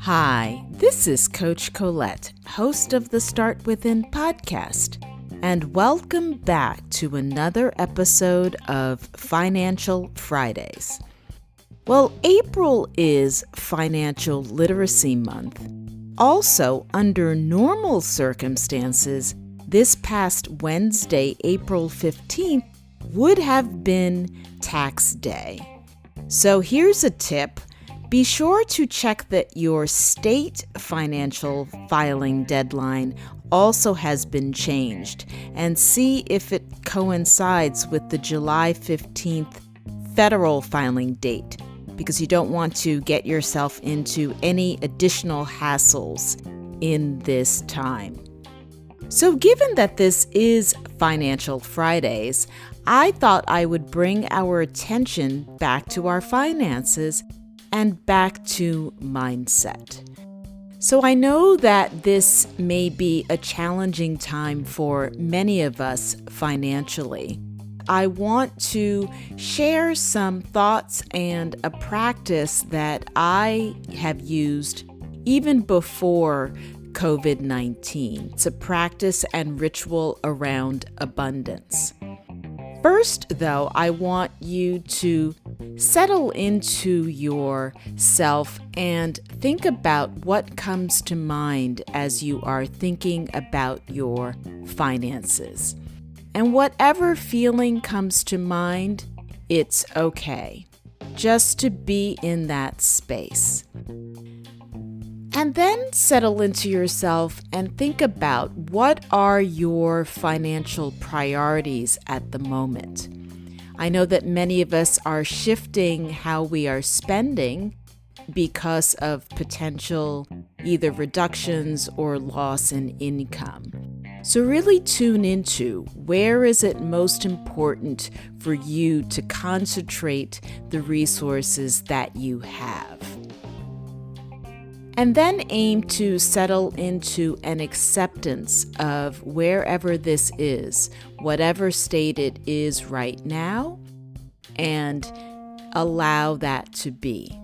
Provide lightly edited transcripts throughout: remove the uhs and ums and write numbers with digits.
Hi, this is Coach Colette, host of the Start Within podcast, and welcome back to another episode of Financial Fridays. Well, April is Financial Literacy Month. Also, under normal circumstances, this past Wednesday, April 15th, would have been tax day. So here's a tip. Be sure to check that your state financial filing deadline also has been changed and see if it coincides with the July 15th federal filing date, because you don't want to get yourself into any additional hassles in this time. So given that this is Financial Fridays, I thought I would bring our attention back to our finances and back to mindset. So I know that this may be a challenging time for many of us financially. I want to share some thoughts and a practice that I have used even before COVID-19. It's a practice and ritual around abundance. First, though, I want you to settle into yourself and think about what comes to mind as you are thinking about your finances. And whatever feeling comes to mind, it's okay, just to be in that space. And then settle into yourself and think about what are your financial priorities at the moment. I know that many of us are shifting how we are spending because of potential either reductions or loss in income. So really tune into where is it most important for you to concentrate the resources that you have. And then aim to settle into an acceptance of wherever this is, whatever state it is right now, and allow that to be.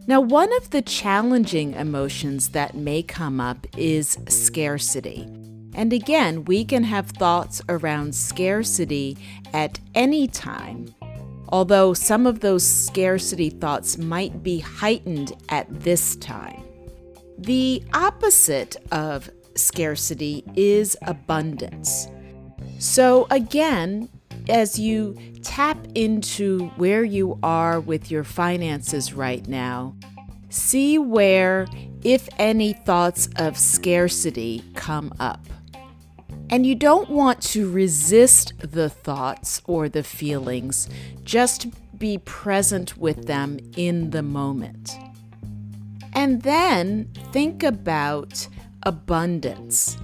Now, one of the challenging emotions that may come up is scarcity. And again, we can have thoughts around scarcity at any time, although some of those scarcity thoughts might be heightened at this time. The opposite of scarcity is abundance. So again, as you tap into where you are with your finances right now, see where, if any, thoughts of scarcity come up. And you don't want to resist the thoughts or the feelings, just be present with them in the moment. And then think about abundance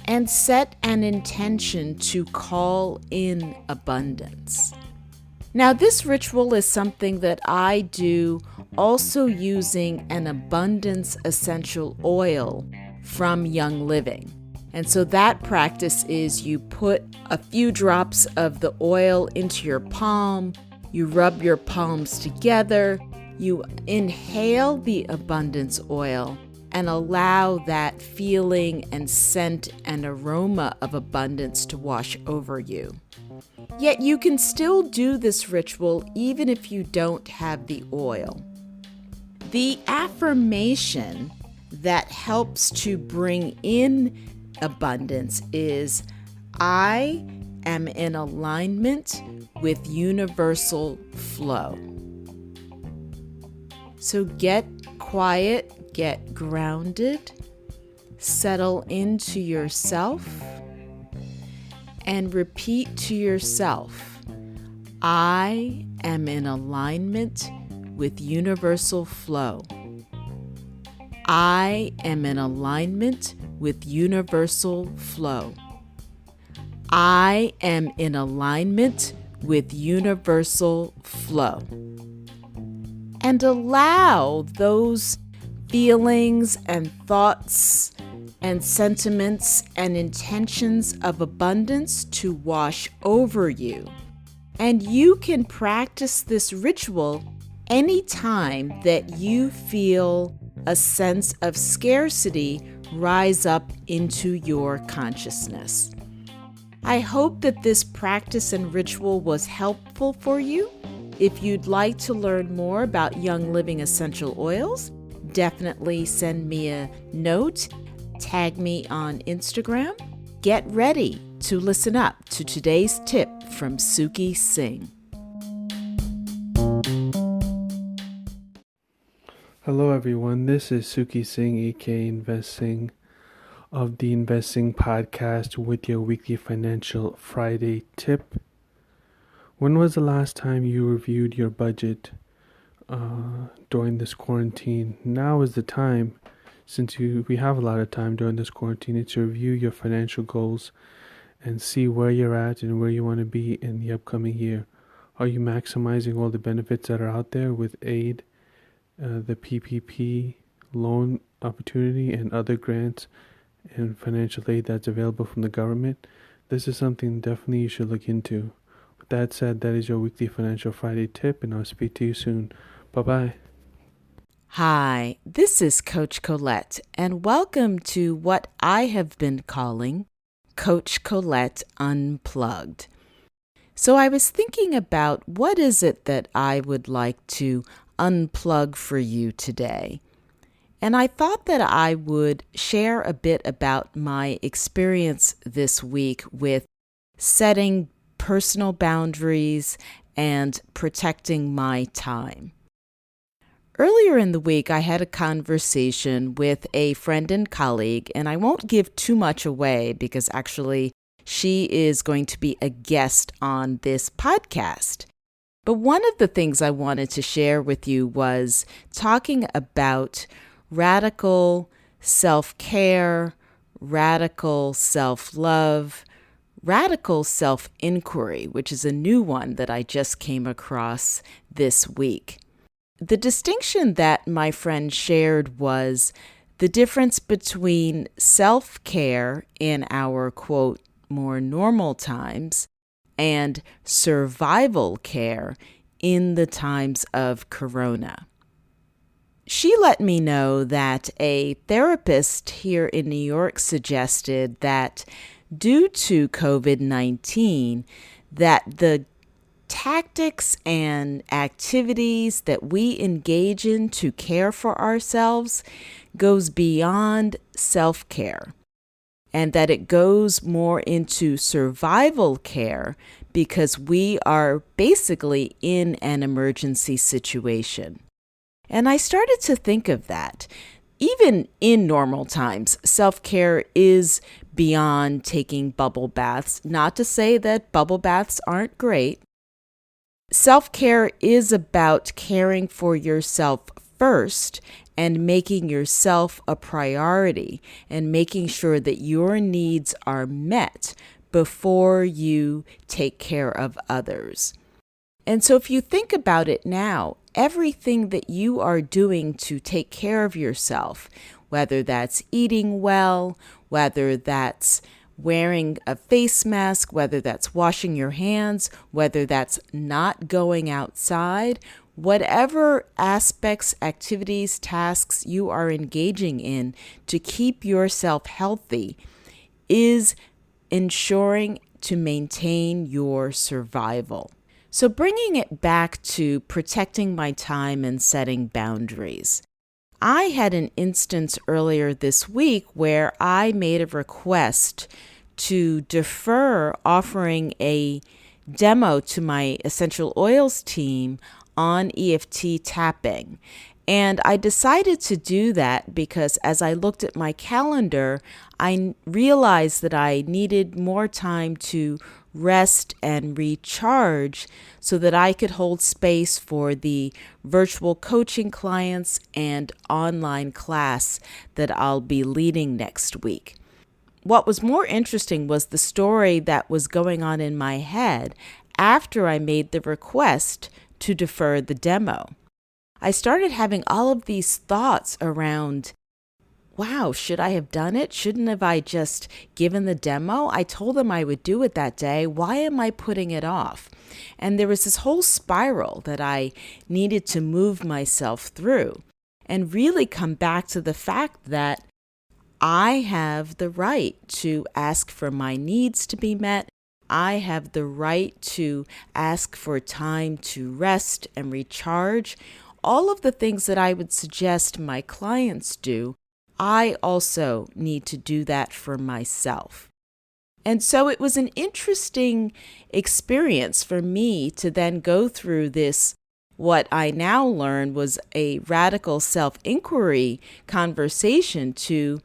and set an intention to call in abundance. Now, this ritual is something that I do also using an abundance essential oil from Young Living. And so that practice is you put a few drops of the oil into your palm, you rub your palms together, you inhale the abundance oil and allow that feeling and scent and aroma of abundance to wash over you. Yet you can still do this ritual even if you don't have the oil. The affirmation that helps to bring in abundance is, I am in alignment with universal flow. So get quiet, get grounded, settle into yourself, and repeat to yourself, I am in alignment with universal flow. I am in alignment with universal flow. I am in alignment with universal flow. And allow those feelings and thoughts and sentiments and intentions of abundance to wash over you And you can practice this ritual anytime that you feel a sense of scarcity rise up into your consciousness. I hope that this practice and ritual was helpful for you. If you'd like to learn more about Young Living essential oils, definitely send me a note, tag me on Instagram. Get ready to listen up to today's tip from Singh. Hello everyone, this is Singh, aka Investing of the Investing Podcast with your weekly Financial Friday tip. When was the last time you reviewed your budget during this quarantine? Now is the time, since we have a lot of time during this quarantine, to review your financial goals and see where you're at and where you want to be in the upcoming year. Are you maximizing all the benefits that are out there with aid, the PPP loan opportunity, and other grants and financial aid that's available from the government? This is something definitely you should look into. With that said, that is your weekly Financial Friday tip, and I'll speak to you soon. Bye-bye. Hi, this is Coach Colette, and welcome to what I have been calling Coach Colette Unplugged. So I was thinking about what is it that I would like to unplug for you today. And I thought that I would share a bit about my experience this week with setting personal boundaries and protecting my time. Earlier in the week, I had a conversation with a friend and colleague, and I won't give too much away because actually she is going to be a guest on this podcast. But one of the things I wanted to share with you was talking about radical self-care, radical self-love, radical self-inquiry, which is a new one that I just came across this week. The distinction that my friend shared was the difference between self-care in our, quote, more normal times and survival care in the times of corona. She let me know that a therapist here in New York suggested that due to COVID-19, that the tactics and activities that we engage in to care for ourselves goes beyond self-care, and that it goes more into survival care because we are basically in an emergency situation. And I started to think of that. Even in normal times, self-care is beyond taking bubble baths. Not to say that bubble baths aren't great. Self-care is about caring for yourself first and making yourself a priority and making sure that your needs are met before you take care of others. And so if you think about it now, everything that you are doing to take care of yourself, whether that's eating well, whether that's wearing a face mask, whether that's washing your hands, whether that's not going outside, whatever aspects, activities, tasks you are engaging in to keep yourself healthy is ensuring to maintain your survival. So bringing it back to protecting my time and setting boundaries. I had an instance earlier this week where I made a request to defer offering a demo to my essential oils team on EFT tapping. And I decided to do that because as I looked at my calendar, I realized that I needed more time to rest and recharge so that I could hold space for the virtual coaching clients and online class that I'll be leading next week. What was more interesting was the story that was going on in my head after I made the request to defer the demo. I started having all of these thoughts around wow, should I have done it? Shouldn't have I just given the demo? I told them I would do it that day. Why am I putting it off? And there was this whole spiral that I needed to move myself through and really come back to the fact that I have the right to ask for my needs to be met. I have the right to ask for time to rest and recharge. All of the things that I would suggest my clients do, I also need to do that for myself. And so it was an interesting experience for me to then go through this, what I now learned was a radical self-inquiry conversation to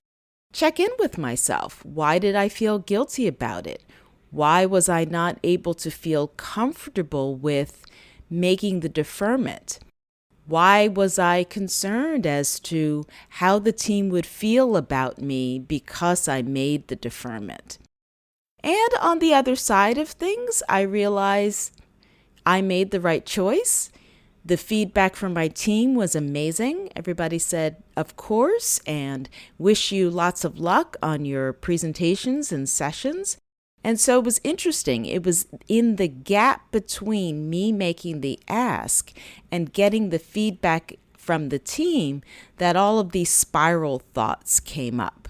check in with myself. Why did I feel guilty about it? Why was I not able to feel comfortable with making the deferment? Why was I concerned as to how the team would feel about me because I made the deferment? And on the other side of things, I realized I made the right choice. The feedback from my team was amazing. Everybody said, of course, and wish you lots of luck on your presentations and sessions. And so it was interesting. It was in the gap between me making the ask and getting the feedback from the team that all of these spiral thoughts came up.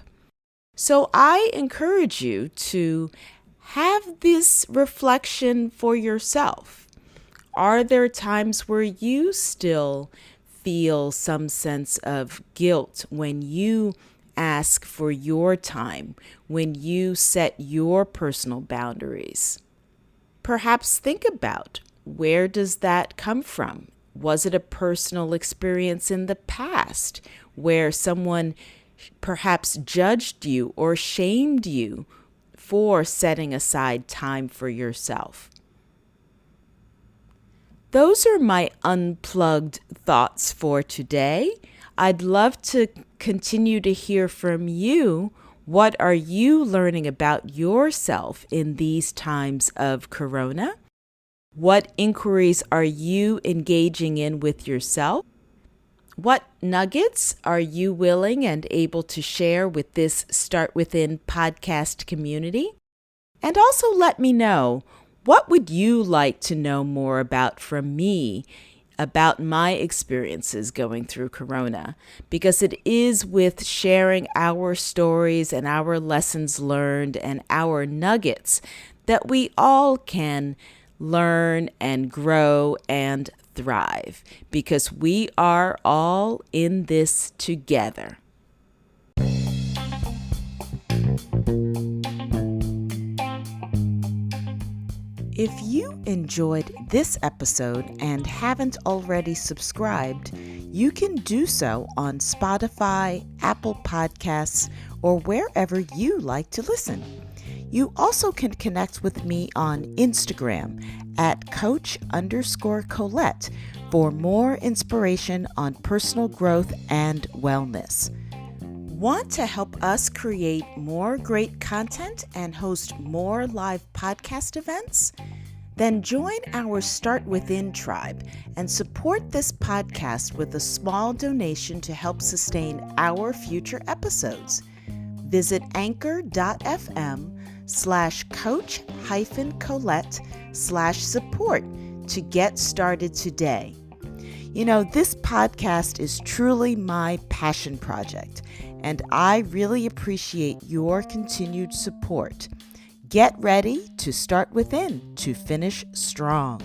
So I encourage you to have this reflection for yourself. Are there times where you still feel some sense of guilt when you ask for your time, when you set your personal boundaries? Perhaps think about, where does that come from? Was it a personal experience in the past where someone perhaps judged you or shamed you for setting aside time for yourself? Those are my unplugged thoughts for today. I'd love to continue to hear from you. What are you learning about yourself in these times of Corona? What inquiries are you engaging in with yourself? What nuggets are you willing and able to share with this Start Within podcast community? And also let me know, what would you like to know more about from me about my experiences going through Corona? Because it is with sharing our stories and our lessons learned and our nuggets that we all can learn and grow and thrive, because we are all in this together. If you enjoyed this episode and haven't already subscribed, you can do so on Spotify, Apple Podcasts, or wherever you like to listen. You also can connect with me on Instagram at coach_Colette for more inspiration on personal growth and wellness. Want to help us create more great content and host more live podcast events? Then join our Start Within tribe and support this podcast with a small donation to help sustain our future episodes. Visit anchor.fm/coach-Colette/support to get started today. You know, this podcast is truly my passion project, and I really appreciate your continued support. Get ready to start within to finish strong.